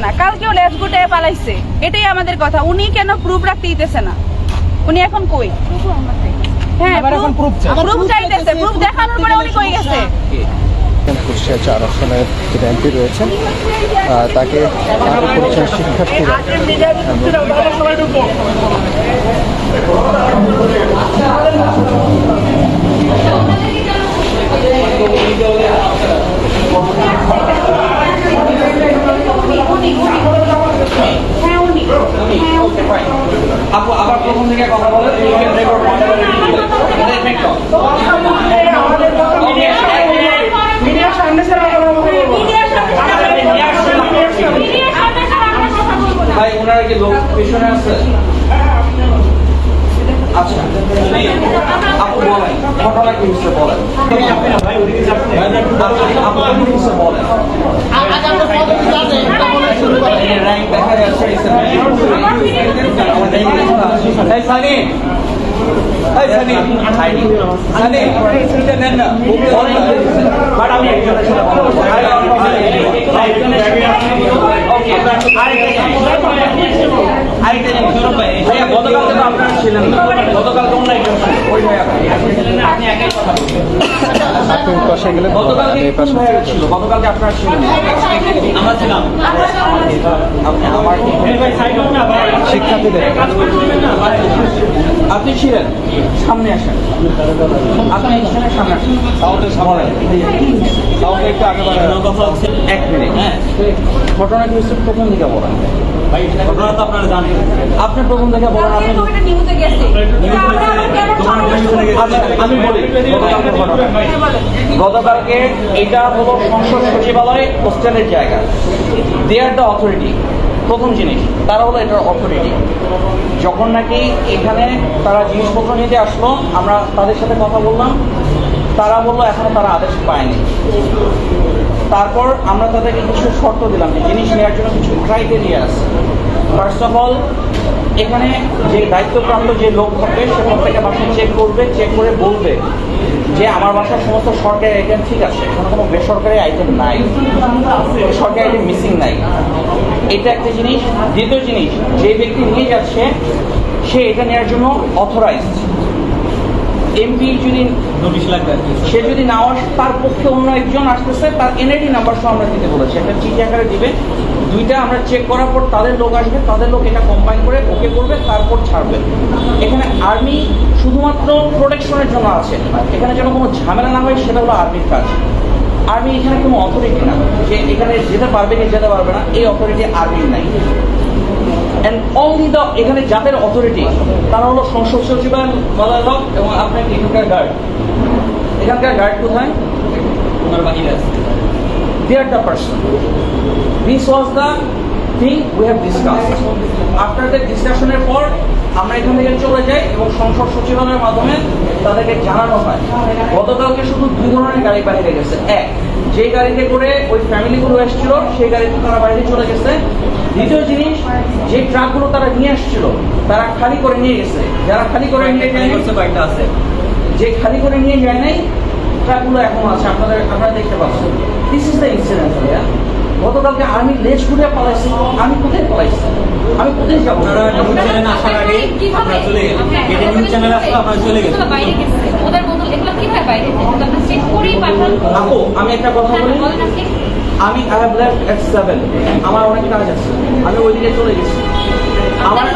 না, কালকেও লেজ গুটায় পালাইছে, এটাই আমাদের কথা। উনি কেন প্রুফ রাখতে দিতেছে না? উনি এখন কই? হ্যাঁ, প্রুফ চাইতেছে, প্রুফ দেখানোর পরে উনি কই গেছে? কুষ্টিয়া 4 আসনের যিনি এমপি রয়েছেন তাকে আটক করেছেন শিক্ষার্থীরা। আপু আবার প্রথম থেকে কথা বলেন। ভাই ওনারা কি লোক পেছনে আছে? আচ্ছা আপু বলেন ঘটনা কি হচ্ছে বলেন। দেখা যাচ্ছে গতকালকে তো আপনারা ছিলেন না, গতকালকে অন্য একজন ওই ভাইয়া গতকালকে কোন ভাইয়া ছিল? গতকালকে আপনারা ছিলেন? আমরা ছিলাম। শিক্ষার্থীদের আপনি ছিলেন, সামনে আসেন, আপনি এখানে সামনে আসেন। একটু আগে এক মিনিট। হ্যাঁ, ঘটনা কি হচ্ছে প্রথম দিকে বলেন। ঘটনা তো আপনারা জানেন, আপনি প্রথম থেকে বলেন। আপনি আমি বলি গতকালকে এটা হলো সংসদ সচিবালয় হোস্টেলের জায়গা, দে আর দ্য অথরিটি। প্রথম জিনিস তারা হলো এটার অথরিটি। যখন নাকি এখানে তারা জিনিসপত্র নিতে আসলো, আমরা তাদের সাথে কথা বললাম, তারা বললো এখনো তারা আদেশ পায়নি। তারপর আমরা তাদেরকে কিছু শর্ত দিলাম যে জিনিস নেওয়ার জন্য কিছু ক্রাইটেরিয়া আছে। ফার্স্ট অফ অল এখানে যে দায়িত্বপ্রাপ্ত যে লোক থাকবে সে প্রত্যেকটা বাসায় চেক করবে, চেক করে বলবে যে আমার বাসার সমস্ত সরকারি আইটেম ঠিক আছে, এখানে কোনো বেসরকারি আইটেম নাই, সরকারি আইটেম মিসিং নাই। এটা একটা জিনিস। দ্বিতীয় জিনিস, যে ব্যক্তি নিয়ে যাচ্ছে সে এটা নেওয়ার জন্য অথরাইজড। এমপি যদি নোটিশ লাগবে, সে যদি না আসে তার পক্ষে অন্য একজন আসতেছে, তার এনআইডি নাম্বার সহ আমরা দিতে বলেছি, একটা চিঠি আকারে দিবে। দুইটা আমরা চেক করার পর তাদের লোক আসবে, তাদের লোক এটা কম্বাইন করে ওকে করবে, তারপর ছাড়বে। এখানে আর্মি শুধুমাত্র প্রোটেকশনের জন্য আছে, এখানে যেন কোনো ঝামেলা না হয় সেটা হলো আর্মির কাজ। আর্মি এখানে কোনো অথরিটি না যে এখানে যেতে পারবে কি যেতে পারবে না, এই অথরিটি আর্মির নাই। অ্যান্ড অনলি দ্য এখানে যাদের অথরিটি তারা হলো সংসদ সচিবালয় মদালক এবং আপনার এখানকার গার্ড। এখানকার গার্ড কোথায়? ওনার বাহিরে আছে। They are the person. This was the thing we have discussed. After the discussion এর পর আমরা এখান থেকে চলে যাই এবং সংসদ সচিবালয়ের মাধ্যমে তাদেরকে জানানো হয়। গতকালকে শুধু 2 ধরনের গাড়ি বাইরে গেছে। এক, যে গাড়িতে করে ওই ফ্যামিলিগুলো এসেছিল সেই গাড়িতে তারা বাইরে চলে গেছে। দ্বিতীয় জিনিস, যে ট্রাকগুলো তারা নিয়ে আসছিল তারা খালি করে নিয়ে গেছে। যারা খালি করে নিয়ে যায় আছে, যে খালি করে নিয়ে যায় নাই ট্রাকগুলো এখন আছে, আপনারা দেখতে পাচ্ছেন। This is the incident. গতকালকে আর্মি লেজ ঘুরে পালাইছে। আমি কোথায় পালাইছি? আমি কোথায় যাবো? আপু আমি একটা কথা বলি, আমি I have left at 7, আমার অনেক কাজ আছে, আমি ওইদিকে চলে গেছি। আমার